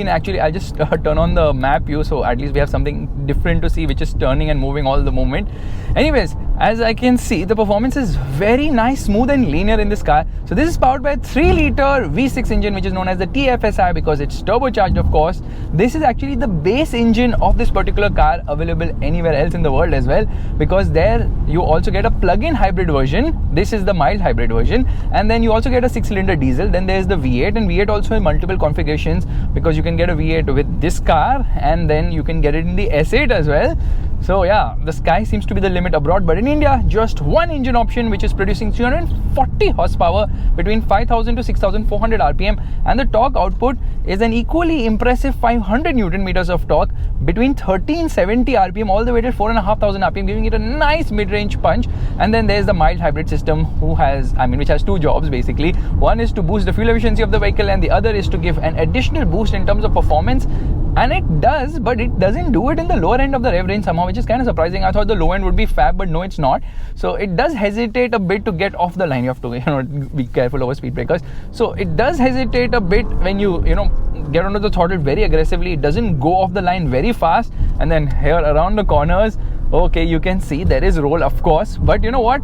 Actually, I'll just turn on the map view, so at least we have something different to see, which is turning and moving all the moment. Anyways, as I can see, the performance is very nice, smooth and linear in this car. So this is powered by a 3-liter V6 engine, which is known as the TFSI because it's turbocharged, of course. This is actually the base engine of this particular car, available anywhere else in the world as well, because there you also get a plug-in hybrid version. This is the mild hybrid version, and then you also get a 6-cylinder diesel. Then there's the V8, and V8 also in multiple configurations, because you can get a V8 with this car and then you can get it in the S8 as well. So yeah, the sky seems to be the limit abroad, but in India, just one engine option which is producing 340 horsepower between 5000 to 6400 RPM, and the torque output is an equally impressive 500 Newton meters of torque between 1370 RPM all the way to 4500 RPM, giving it a nice mid-range punch. And then there's the mild hybrid system, which has two jobs basically. One is to boost the fuel efficiency of the vehicle, and the other is to give an additional boost in terms of performance. And it does, but it doesn't do it in the lower end of the rev range somehow, which is kind of surprising. I thought the low end would be fab, but no, it's not. So it does hesitate a bit to get off the line. You have to, be careful over speed breakers. So it does hesitate a bit when you, get onto the throttle very aggressively. It doesn't go off the line very fast, And then here around the corners, okay, you can see there is roll, of course, but you know what,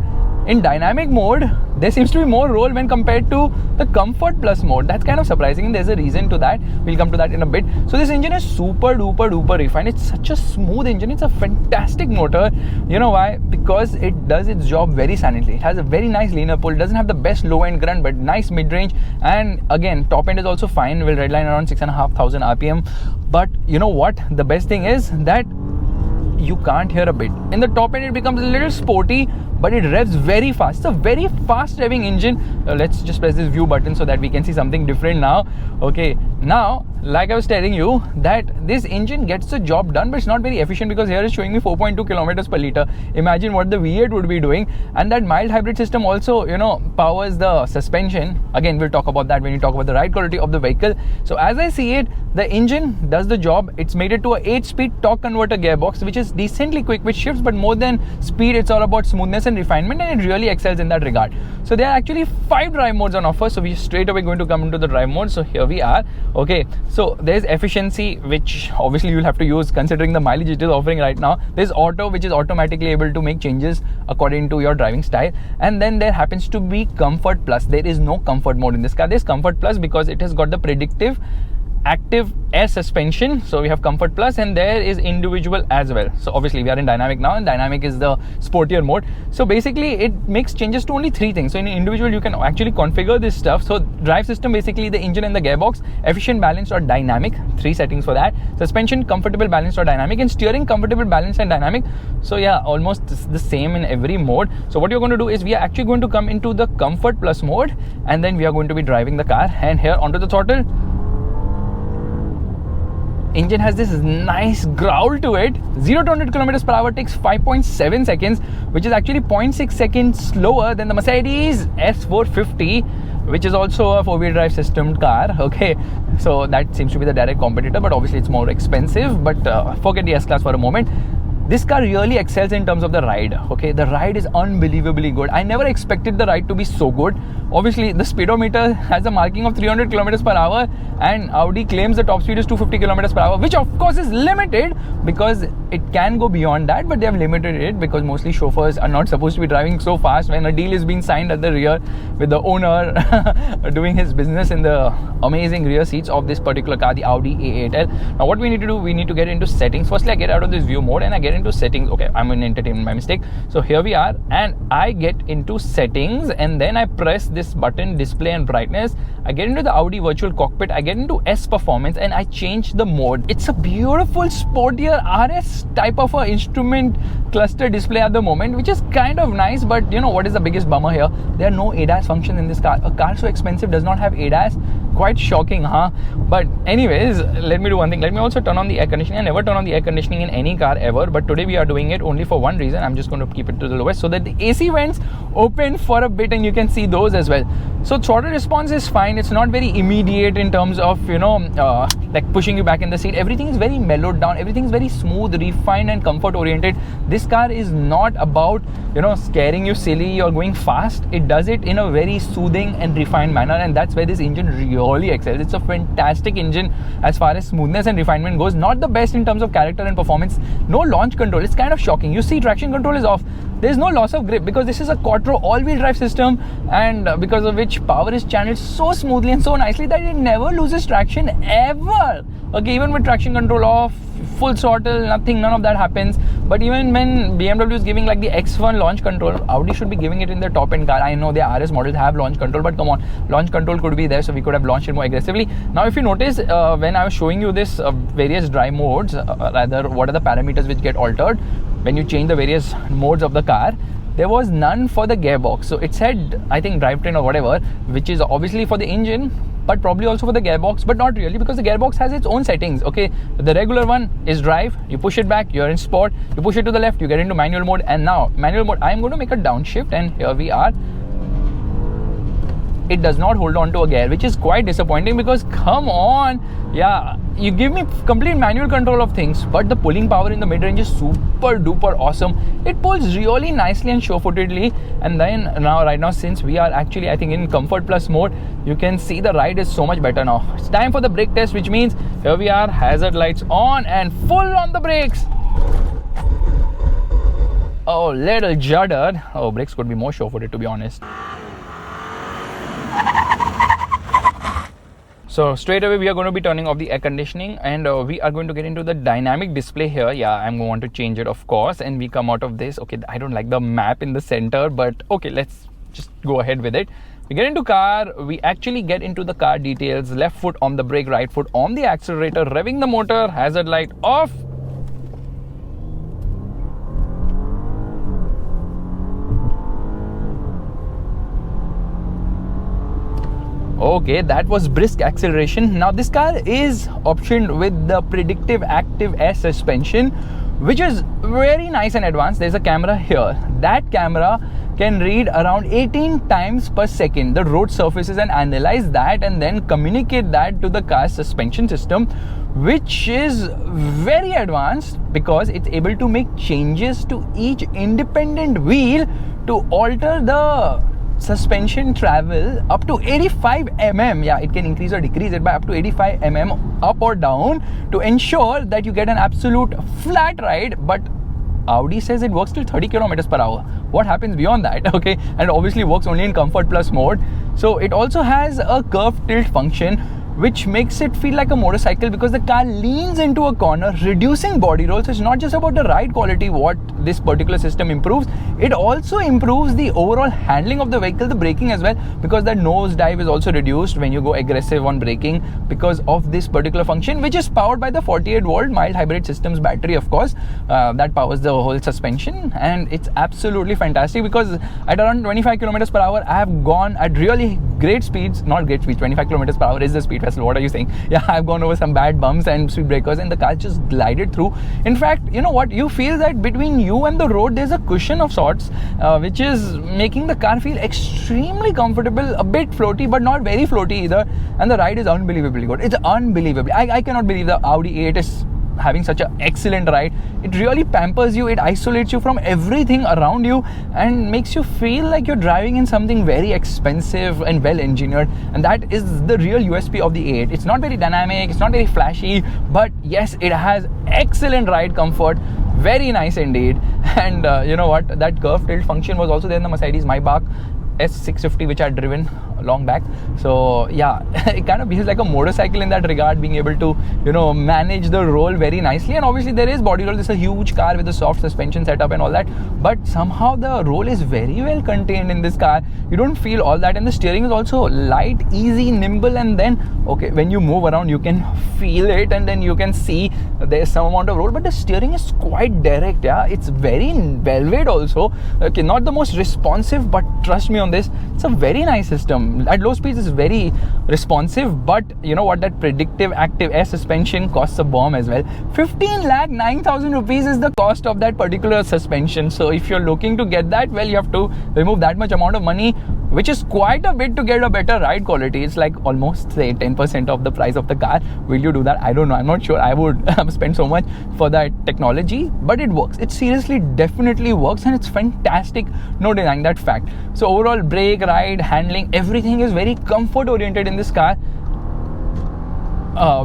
in dynamic mode there seems to be more roll when compared to the comfort plus mode. That's kind of surprising. There's a reason to that. We'll come to that in a bit. So this engine is super duper refined. It's such a smooth engine. It's a fantastic motor. You know why? Because it does its job very silently. It has a very nice linear pull. It doesn't have the best low end grunt, but nice mid range, and again top end is also fine. Will redline around 6,500 RPM. But you know what, the best thing is that you can't hear a bit. In the top end it becomes a little sporty, but it revs very fast. It's a very fast revving engine. Let's just press this view button so that we can see something different now. Okay, now like I was telling you that this engine gets the job done, but it's not very efficient because here it's showing me 4.2 kilometers per liter. Imagine what the V8 would be doing. And that mild hybrid system also, you know, powers the suspension. Again, we'll talk about that when we talk about the ride quality of the vehicle. So as I see it, the engine does the job. It's made it to a 8-speed torque converter gearbox, which is decently quick with shifts, but more than speed, it's all about smoothness and refinement, and it really excels in that regard. So there are actually 5 drive modes on offer, so we straight away going to come into the drive mode. So here we are. Okay, so there's efficiency, which obviously you'll have to use considering the mileage it is offering right now. There's auto, which is automatically able to make changes according to your driving style. And then there happens to be comfort plus. There is no comfort mode in this car. There's comfort plus because it has got the predictive active air suspension. So we have comfort plus, and there is individual as well. So obviously we are in dynamic now, and dynamic is the sportier mode. So basically it makes changes to only 3 things. So in individual you can actually configure this stuff. So drive system, basically the engine and the gearbox, efficient, balanced or dynamic, 3 settings for that. Suspension, comfortable, balanced or dynamic, and steering, comfortable, balanced and dynamic. So yeah, almost the same in every mode. So what you're going to do is we are actually going to come into the comfort plus mode, and then we are going to be driving the car. And here onto the throttle, engine has this nice growl to it. 0 to 100 kilometers per hour takes 5.7 seconds, which is actually 0.6 seconds slower than the Mercedes S450, which is also a 4-wheel drive system car. Okay, so that seems to be the direct competitor, but obviously it's more expensive. But forget the S-Class for a moment. This car really excels in terms of the ride. Okay, the ride is unbelievably good. I never expected the ride to be so good. Obviously, the speedometer has a marking of 300 kilometers per hour, and Audi claims the top speed is 250 kilometers per hour, which of course is limited because it can go beyond that, but they have limited it because mostly chauffeurs are not supposed to be driving so fast when a deal is being signed at the rear with the owner doing his business in the amazing rear seats of this particular car, the Audi A8 L. Now what we need to do, we need to get into settings. Firstly, I get out of this view mode and I get into settings. Okay, I'm in entertainment, my mistake. So here we are, and I get into settings, and then I press this button, display and brightness. I get into the Audi virtual cockpit, I get into S performance, and I change the mode. It's a beautiful sportier RS type of a instrument cluster display at the moment, which is kind of nice. But you know what is the biggest bummer here? There are no ADAS functions in this car. A car so expensive does not have ADAS. Quite shocking, huh? But anyways, let me do one thing. Let me also turn on the air conditioning. I never turn on the air conditioning in any car ever, but today we are doing it only for one reason. I'm just going to keep it to the lowest so that the AC vents open for a bit and you can see those as well. So throttle response is fine. It's not very immediate in terms of, you know, like pushing you back in the seat. Everything is very mellowed down. Everything is very smooth, refined and comfort oriented. This car is not about, you know, scaring you silly or going fast. It does it in a very soothing and refined manner, and that's where this engine really excels. It's a fantastic engine as far as smoothness and refinement goes. Not the best in terms of character and performance. No launch control. It's kind of shocking. You see traction control is off. There's no loss of grip because this is a quattro all-wheel drive system, and because of which power is channeled so smoothly and so nicely that it never loses traction ever. Okay, even with traction control off, full throttle, nothing, none of that happens. But even when BMW is giving like the X1 launch control, Audi should be giving it in the top end car. I know their RS models have launch control, but come on, launch control could be there, so we could have launched it more aggressively. Now if you notice, when I was showing you this various drive modes, rather what are the parameters which get altered when you change the various modes of the car, there was none for the gearbox. So it said, I think drivetrain or whatever, which is obviously for the engine, but probably also for the gearbox, but not really, because the gearbox has its own settings. Okay, the regular one is drive, you push it back, you're in sport, you push it to the left, you get into manual mode. And now manual mode, I'm going to make a downshift, and here we are. it does not hold on to a gear, which is quite disappointing because come on, yeah, you give me complete manual control of things, but the pulling power in the mid-range is super duper awesome. It pulls really nicely and sure-footedly. And then right now, since we are actually, I think, in Comfort Plus mode, you can see the ride is so much better now. It's time for the brake test, which means here we are, hazard lights on and full on the brakes. Oh, little juddered. Oh, brakes could be more sure-footed, to be honest. So straight away we are going to be turning off the air conditioning, and we are going to get into the dynamic display here. Yeah, I'm going to change it, of course, and we come out of this. Okay, I don't like the map in the center, but okay, let's just go ahead with it. We get into car, we actually get into the car details. Left foot on the brake, right foot on the accelerator, revving the motor, hazard light off. Okay, that was brisk acceleration. Now this car is optioned with the predictive active air suspension, which is very nice and advanced. There's a camera here. That camera can read around 18 times per second the road surfaces and analyze that and then communicate that to the car's suspension system, which is very advanced because it's able to make changes to each independent wheel to alter the suspension travel up to 85 mm. Yeah, it can increase or decrease it by up to 85 mm up or down to ensure that you get an absolute flat ride. But Audi says it works till 30 km per hour. What happens beyond that? Okay, and it obviously works only in Comfort Plus mode. So it also has a curve tilt function, which makes it feel like a motorcycle because the car leans into a corner, reducing body roll. So it's not just about the ride quality what this particular system improves, it also improves the overall handling of the vehicle, the braking as well, because the nose dive is also reduced when you go aggressive on braking because of this particular function, which is powered by the 48 volt mild hybrid systems battery, of course, that powers the whole suspension. And it's absolutely fantastic because at around 25 kilometers per hour I have gone at really great speeds, not great speeds, 25 kilometers per hour is the speed. Faisal, what are you saying? Yeah, I've gone over some bad bumps and speed breakers and the car just glided through. In fact, you know what, you feel that between you and the road there's a cushion of sorts, which is making the car feel extremely comfortable, a bit floaty but not very floaty either, and the ride is unbelievably good. It's unbelievably, I cannot believe the Audi A8 is having such an excellent ride. It really pampers you, it isolates you from everything around you and makes you feel like you're driving in something very expensive and well engineered, and that is the real USP of the A8. It's not very dynamic, it's not very flashy, but yes, it has excellent ride comfort, very nice indeed. And you know what, that curve tilt function was also there in the Mercedes Maybach S650, which I had driven long back. So yeah, it kind of behaves like a motorcycle in that regard, being able to, you know, manage the roll very nicely. And obviously there is body roll. This is a huge car with a soft suspension setup and all that, but somehow the roll is very well contained in this car. You don't feel all that, and the steering is also light, easy, nimble, and then okay, when you move around you can feel it, and then you can see there's some amount of roll, but the steering is quite direct. Yeah, it's very velvet also. Okay, not the most responsive, but trust me on this, it's a very nice system. At low speeds it's very responsive, but you know what, that predictive active air suspension costs a bomb as well. 15,09,000 rupees is the cost of that particular suspension. So if you're looking to get that, well, you have to remove that much amount of money, which is quite a bit to get a better ride quality. It's like almost say 10% of the price of the car. Will you do that? I don't know, I'm not sure I would spend so much for that technology, but it works. It seriously definitely works, and it's fantastic, no denying that fact. So overall, brake, ride, handling, everything is very comfort oriented in this car,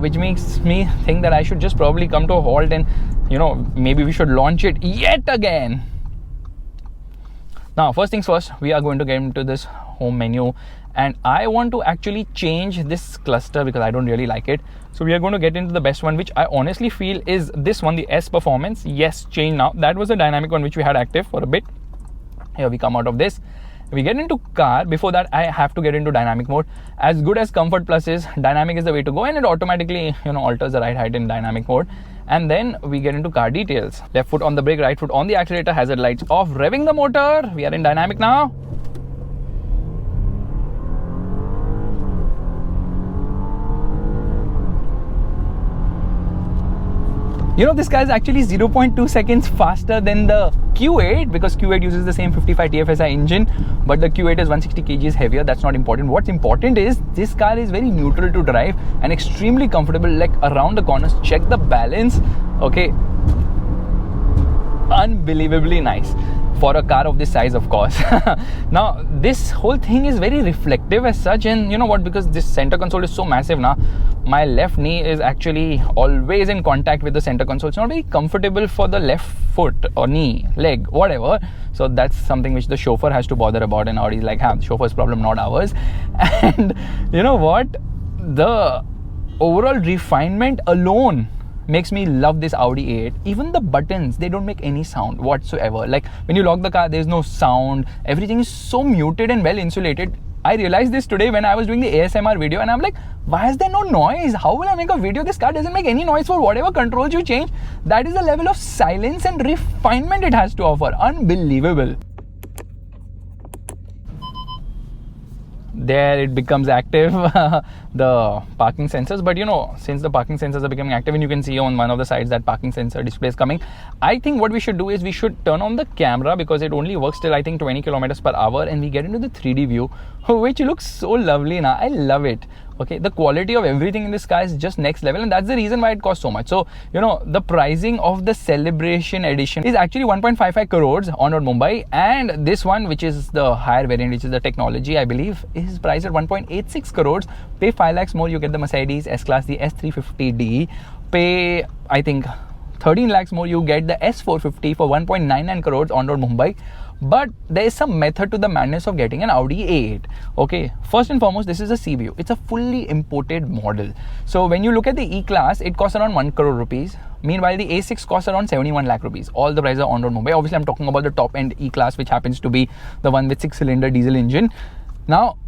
which makes me think that I should just probably come to a halt and, you know, maybe we should launch it yet again. Now, first things first, we are going to get into this home menu, and I want to actually change this cluster because I don't really like it. So we are going to get into the best one, which I honestly feel is this one, the S Performance. Yes, change now. That was a dynamic one which we had active for a bit. Here we come out of this. We get into car. Before that, I have to get into dynamic mode. As good as Comfort Plus is, dynamic is the way to go, and it automatically, you know, alters the ride height in dynamic mode. And then we get into car details. Left foot on the brake, right foot on the accelerator, hazard lights off, revving the motor. We are in dynamic now. You know, this car is actually 0.2 seconds faster than the Q8 because Q8 uses the same 55 TFSI engine, but the Q8 is 160 kgs heavier. That's not important. What's important is this car is very neutral to drive and extremely comfortable. Like around the corners, check the balance. Okay, unbelievably nice for a car of this size, of course. Now this whole thing is very reflective as such, and you know what, because this center console is so massive now, my left knee is actually always in contact with the center console. It's not very comfortable for the left foot or knee, leg, whatever. So that's something which the chauffeur has to bother about, and Audi's like, the chauffeur's problem, not ours. And you know what, the overall refinement alone makes me love this Audi A8. Even the buttons, they don't make any sound whatsoever. Like when you lock the car, there's no sound. Everything is so muted and well insulated. I realized this today when I was doing the ASMR video, and I'm like, why is there no noise? How will I make a video? This car doesn't make any noise for whatever controls you change. That is the level of silence and refinement it has to offer. Unbelievable. There it becomes active, the parking sensors. But you know, since the parking sensors are becoming active, and you can see on one of the sides that parking sensor display is coming, I think what we should do is we should turn on the camera, because it only works till I think 20 kilometers per hour, and we get into the 3D view, which looks so lovely now. I love it. Okay, the quality of everything in this car is just next level, and that's the reason why it costs so much. So you know, the pricing of the Celebration Edition is actually 1.55 crores on road Mumbai, and this one, which is the higher variant, which is the technology, I believe, is priced at 1.86 crores. Pay 5 lakhs more, you get the Mercedes S-Class, the S350D. Pay, I think, 13 lakhs more, you get the S450 for 1.99 crores on road Mumbai. But there is some method to the madness of getting an Audi A8. Okay, first and foremost, this is a CBU. It's a fully imported model. So when you look at the E-Class, it costs around 1 crore rupees. Meanwhile, the A6 costs around 71 lakh rupees. All the prices are on road Mumbai. Obviously, I'm talking about the top end E-Class, which happens to be the one with 6-cylinder diesel engine. Now,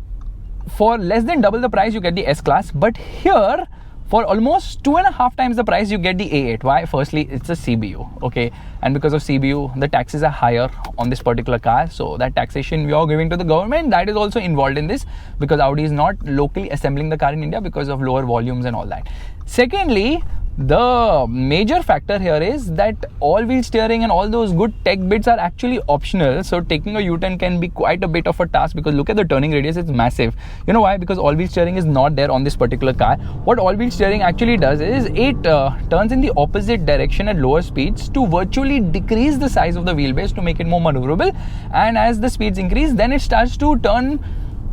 for less than double the price, you get the S-Class. But here, for almost 2.5 times the price, you get the A8. Why? Firstly, it's a CBU, okay? And because of CBU, the taxes are higher on this particular car. So that taxation we are giving to the government, that is also involved in this, because Audi is not locally assembling the car in India because of lower volumes and all that. Secondly, the major factor here is that all-wheel steering and all those good tech bits are actually optional. So taking a U-turn can be quite a bit of a task, because look at the turning radius, it's massive. You know why? Because all-wheel steering is not there on this particular car. What all-wheel steering actually does is it turns in the opposite direction at lower speeds to virtually decrease the size of the wheelbase to make it more maneuverable. And as the speeds increase, then it starts to turn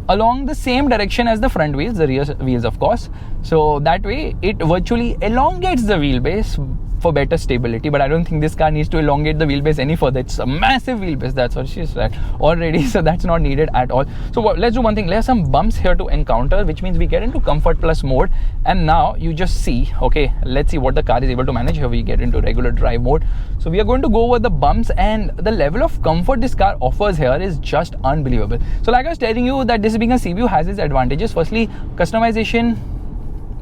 along the same direction as the front wheels, the rear wheels, of course. So that way it virtually elongates the wheelbase for better stability. But I don't think this car needs to elongate the wheelbase any further. It's a massive wheelbase, that's what she said already, so that's not needed at all. So let's do one thing. There's some bumps here to encounter, which means we get into comfort plus mode, and now you just see, okay, let's see what the car is able to manage. Here we get into regular drive mode. So we are going to go over the bumps, and the level of comfort this car offers here is just unbelievable. So like I was telling you, that this being a CBU has its advantages. Firstly, customization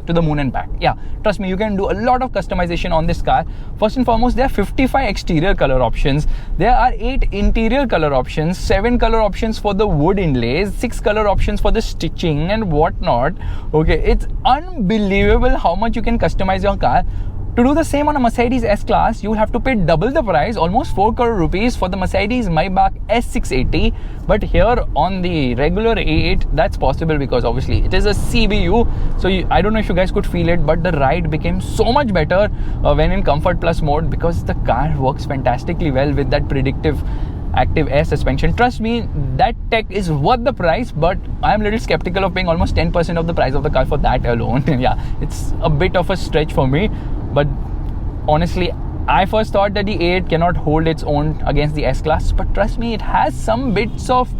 to the moon and back. Yeah, trust me, you can do a lot of customization on this car. First and foremost, there are 55 exterior color options. There are 8 interior color options, 7 color options for the wood inlays, 6 color options for the stitching and whatnot. Okay, it's unbelievable how much you can customize your car. To do the same on a Mercedes S-Class, you will have to pay double the price, almost 4 crore rupees for the Mercedes Maybach S680. But here on the regular A8, that's possible because obviously it is a CBU. So I don't know if you guys could feel it, but the ride became so much better when in Comfort Plus mode, because the car works fantastically well with that predictive active air suspension. Trust me, that tech is worth the price, but I'm a little skeptical of paying almost 10% of the price of the car for that alone. Yeah, it's a bit of a stretch for me. But honestly, I first thought that the A8 cannot hold its own against the S-Class, but trust me, it has some bits of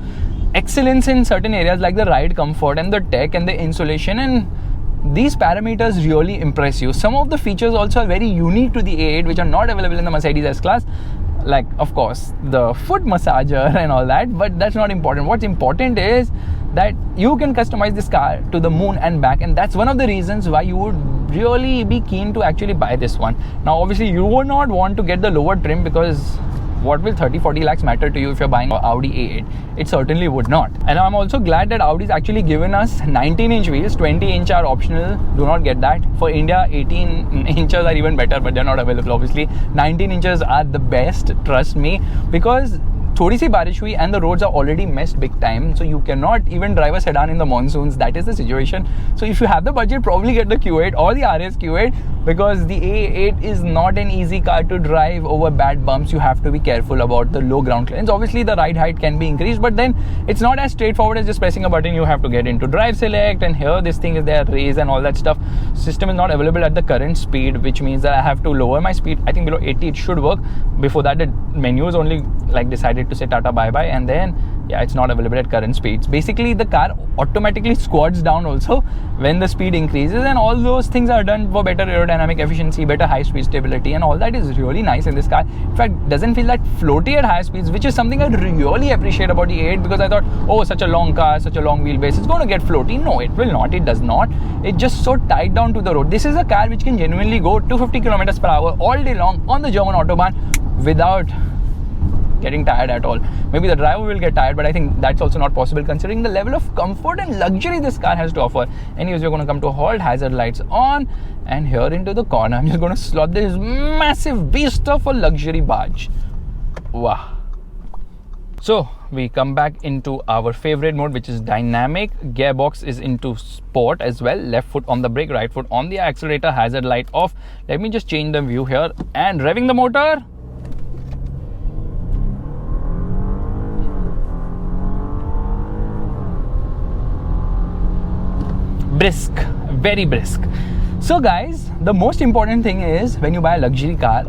excellence in certain areas like the ride comfort and the tech and the insulation, and these parameters really impress you. Some of the features also are very unique to the A8, which are not available in the Mercedes S-Class, like of course the foot massager and all that, but that's not important. What's important is that you can customize this car to the moon and back, and that's one of the reasons why you would really be keen to actually buy this one. Now obviously you would not want to get the lower trim, because what will 30-40 lakhs matter to you if you're buying an Audi A8? It certainly would not. And I'm also glad that Audi's actually given us 19-inch wheels. 20-inch are optional. Do not get that. For India, 18 inches are even better, but they're not available obviously. 19 inches are the best, trust me, because थोड़ी सी बारिश हुई and the roads are already messed big time, so you cannot even drive a sedan in the monsoons. That is the situation. So if you have the budget, probably get the Q8 or the RS Q8, because the A8 is not an easy car to drive over bad bumps. You have to be careful about the low ground clearance. Obviously the ride height can be increased, but then it's not as straightforward as just pressing a button. You have to get into drive select, and here this thing is there, raise and all that stuff. System is not available at the current speed, which means that I have to lower my speed. I think below 80 it should work. Before that, the menu is only like decided to say tata bye bye, and then yeah, it's not available at current speeds. Basically the car automatically squats down also when the speed increases, and all those things are done for better aerodynamic efficiency, better high speed stability, and all that is really nice in this car. In fact, doesn't feel that floaty at high speeds, which is something I really appreciate about the A8, because I thought, oh, such a long car, such a long wheelbase, it's going to get floaty. No, it will not. It does not. It's just so tied down to the road. This is a car which can genuinely go 250 kilometers per hour all day long on the German autobahn without getting tired at all. Maybe the driver will get tired, but I think that's also not possible considering the level of comfort and luxury this car has to offer. Anyways, we're going to come to a halt, hazard lights on, and here into the corner I'm just going to slot this massive beast of a luxury barge. Wow. So we come back into our favorite mode, which is dynamic. Gearbox is into sport as well. Left foot on the brake, right foot on the accelerator, hazard light off. Let me just change the view here, and revving the motor. Brisk, very brisk. So guys, the most important thing is when you buy a luxury car,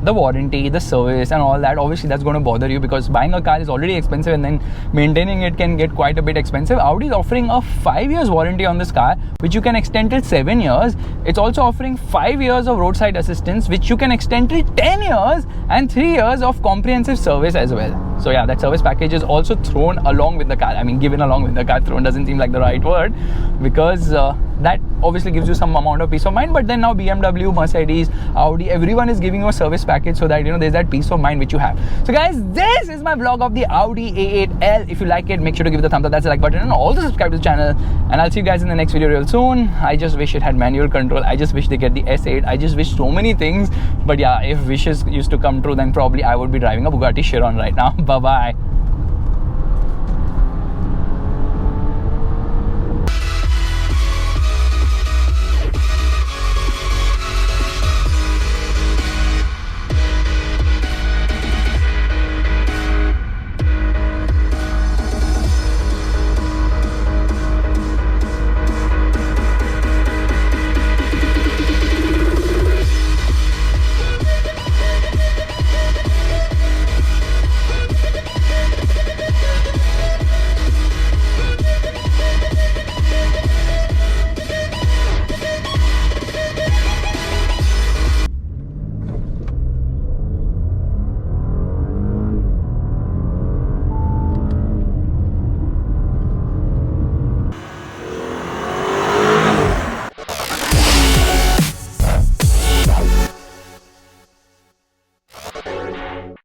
the warranty, the service and all that, obviously that's going to bother you, because buying a car is already expensive and then maintaining it can get quite a bit expensive. Audi is offering a 5 years warranty on this car, which you can extend till 7 years. It's also offering 5 years of roadside assistance, which you can extend till 10 years, and 3 years of comprehensive service as well. So yeah, that service package is also thrown along with the car. I mean, given along with the car. Thrown doesn't seem like the right word, because that obviously gives you some amount of peace of mind. But then now BMW, Mercedes, Audi, everyone is giving you a service package, so that there's that peace of mind which you have. So guys, this is my vlog of the Audi A8 L. If you like it, make sure to give it a thumbs up, that's the like button, and also subscribe to the channel. And I'll see you guys in the next video real soon. I just wish it had manual control. I just wish they get the S8. I just wish so many things. But yeah, if wishes used to come true, then probably I would be driving a Bugatti Chiron right now. Bye bye.